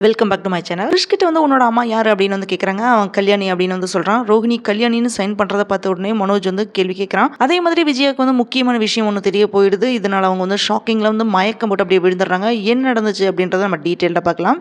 Welcome back to my channel. Krish கிட்ட வந்து உன்னோட அம்மா யார் அப்படின்னு வந்து கேட்குறாங்க. அவன் கல்யாணி அப்படின்னு வந்து சொல்கிறான். ரோஹிணி கல்யாணின்னு சைன் பண்ணுறதை பார்த்த உடனே மனோஜ் வந்து கேள்வி கேட்குறான். அதே மாதிரி விஜயாவுக்கு வந்து முக்கியமான விஷயம் ஒன்று தெரிய போயிடுது. இதனால் அவங்க வந்து ஷாக்கிங்கில் வந்து மயக்கம் போட்டு அப்படியே விழுந்துடுறாங்க. என்ன நடந்துச்சு அப்படின்றத நம்ம டீட்டெயிலாக பார்க்கலாம்.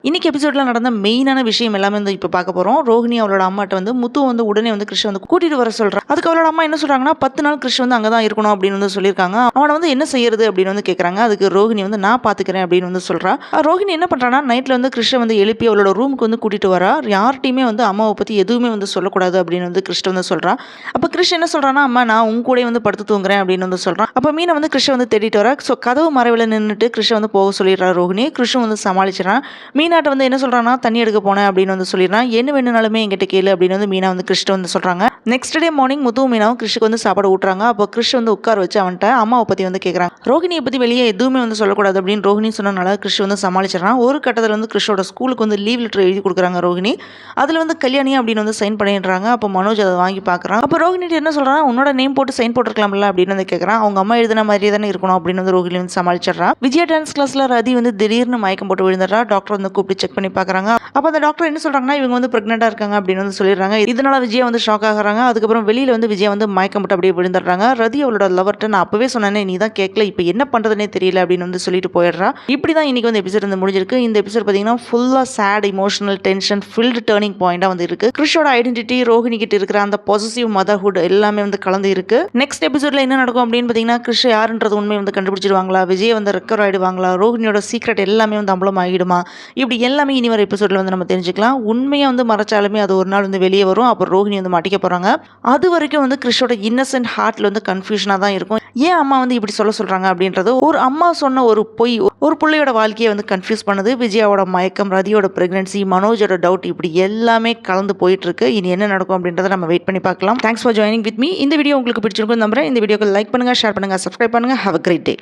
இன்னைக்கு எபிசோட்ல நடந்த மெயினான விஷயம் எல்லாமே வந்து இப்போ பார்க்க போகிறோம். ரோஹிணி அவளோட அம்மாட்ட வந்து முத்து வந்து உடனே வந்து கிறிஷ் வந்து கூட்டிட்டு வர சொல்கிறான். அதுக்கு அவளோட அம்மா என்ன சொல்கிறாங்கன்னா 10 நாள் கிறிஷ் வந்து அங்கே தான் இருக்கணும் அப்படின்னு வந்து சொல்லியிருக்காங்க. அவனை வந்து என்ன செய்யறது அப்படின்னு வந்து கேட்குறாங்க. அதுக்கு ரோஹிணி வந்து நான் பார்த்துக்கிறேன் அப்படின்னு வந்து சொல்கிறா. ரோஹிணி என்ன பண்ணுறான்னா நைட்டில் வந்து கிறிஷை வந்து எழுப்பி அவளோட ரூமுக்கு வந்து கூட்டிட்டு வரா. யார்ட்டையுமே வந்து அம்மாவை பற்றி எதுவுமே வந்து சொல்லக்கூடாது அப்படின்னு வந்து கிறிஷ்ட வந்து சொல்கிறா. அப்போ கிறிஷ் என்ன சொல்கிறான்னா அம்மா நான் உங்க கூட வந்து படுத்து தூங்குறேன் அப்படின்னு வந்து சொல்கிறான். அப்போ மீனை வந்து கிறிஷை வந்து தேடிட்டு வரா. ஸோ கதவு மறைவில் நின்றுட்டு கிறிஷை வந்து போக சொல்லிடுறா ரோஹிணி. கிறிஷும் வந்து சமாளிச்சிடறான். மீனாட்ட வந்து என்ன சொல்கிறான்னா தண்ணி எடுக்க போனேன் அப்படின்னு வந்து சொல்லிடுறான். என்ன வேணுனாலுமே என்கிட்ட கேளு அப்படின்னு வந்து மீனா வந்து கிறிஷ்ட வந்து சொல்கிறாங்க. நெக்ஸ்ட் டே மார்னிங் முத்துவும் மீனாவும் கிறிஷுக்கு வந்து சாப்பாடு ஊட்டுறாங்க. அப்போ கிறிஷ் வந்து உட்கார வச்சு அவன்கிட்ட அம்மாவை பற்றி வந்து கேட்குறாங்க. ரோஹிணியை பற்றி வெளியே எதுவுமே வந்து சொல்லக்கூடாது அப்படின்னு ரோஹிணி சொன்னனால கிறிஷ் வந்து சமாளிச்சிடறான். ஒரு கட்டத்தில் வந்து கிறிஷோட ஸ்கூலுக்கு வந்து லீவ் லெட்டர் எழுதி கொடுக்குறாங்க ரோஹிணி. அதில் வந்து கல்யாணி அப்படின்னு வந்து சைன் பண்ணிடுறாங்க. அப்போ மனோஜ் அதை வாங்கி பார்க்குறான். அப்போ ரோஹிணி என்ன சொல்கிறான் உன்னோட நேம் போட்டு சைன் போட்டுருக்கலாம்ல அப்படின்னு வந்து கேட்குறான். அவங்க அம்மா எழுதின மாதிரியே தானே இருக்கணும் அப்படின்னு வந்து ரோஹிணி வந்து சமாளிச்சிடறான். விஜயா டான்ஸ் கிளாஸில் ரதி வந்து திடீர்னு மயக்கம் போட்டு விழுந்துடுறா. டாக்டர் வந்து கூப்பிட்டு செக் பண்ணி பார்க்குறாங்க. அப்போ அந்த டாக்டர் என்ன சொல்கிறாங்கன்னா இவங்க வந்து ப்ரெக்னெண்ட்டாக இருக்காங்க அப்படின்னு வந்து சொல்லிடுறாங்க. இதனால விஜயா வந்து ஷாக் ஆகிறாங்க. அதுக்கப்புறம் வெளியில் வந்து விஜயா வந்து மயக்கம் போட்டு அப்படியே விழுந்துடுறாங்க. ரதி அவளோட லவர்ட்ட நான் அப்பவே சொன்னேனே நீ தான் கேட்கல இப்போ என்ன பண்ணுறதுனே தெரியல அப்படின்னு வந்து சொல்லிட்டு போயிடுறா. இப்படி தான் இன்னைக்கு வந்து எபிசோட் வந்து முடிஞ்சிருக்கு. இந்த எபிசோட் பார்த்தீங்கன்னா ஃபுல்லாக sad emotional tension filled turning பாயிண்டாக வந்து இருக்கு. கிறிஷோட ஐடென்டிட்டி ரோஹிணி கிட்ட இருக்கிற அந்த பாசிட்டிவ் மதர்ஹுட் எல்லாமே வந்து கலந்து இருக்கு. நெக்ஸ்ட் எபிசோட்ல என்ன நடக்கும் அப்படின்னு பார்த்தீங்கன்னா கிறிஷ் யாருன்றது உண்மை வந்து கண்டுபிடிச்சிருவாங்களா, விஜய் வந்து ரெக்கவர் ஆயிடுவாங்களா, ரோஹிணியோட சீக்ரெட் எல்லாமே வந்து அம்பலம் ஆகிடுமா, இப்படி எல்லாமே இனி வர எபிசோட்ல வந்து நம்ம தெரிஞ்சுக்கலாம். உண்மையாக வந்து மறைச்சாலுமே அது ஒரு நாள் வந்து வெளியே வரும். அப்புறம் ரோஹிணி வந்து மாட்டிக்க போகிறாங்க. அது வரைக்கும் வந்து கிறிஷோட இன்னசென்ட் ஹார்ட்டில் வந்து கன்ஃபியூஷனாக தான் இருக்கும். ஏன் அம்மா வந்து இப்படி சொல்கிறாங்க அப்படின்றது ஒரு அம்மா சொன்ன ஒரு பொய் ஒரு பிள்ளையோட வாழ்க்கையை வந்து கன்ஃபியூஸ் பண்ணுது. விஜயாவோட மயக்கம், ரதியோட பிரெக்னன்சி, மனோஜோட டவுட் இப்படி எல்லாமே கலந்து போயிட்டு இருக்கு. இனி என்ன நடக்கும் அப்படின்றத நம்ம வெயிட் பண்ணி பார்க்கலாம். Thanks for joining with me. இந்த வீடியோ உங்களுக்கு பிடிச்சிருக்கும் நம்புறேன். இந்த வீடியோக்கு லைக் பண்ணுங்க, ஷேர் பண்ணுங்க, சப்ஸ்கிரைப் பண்ணுங்க. Have a great day.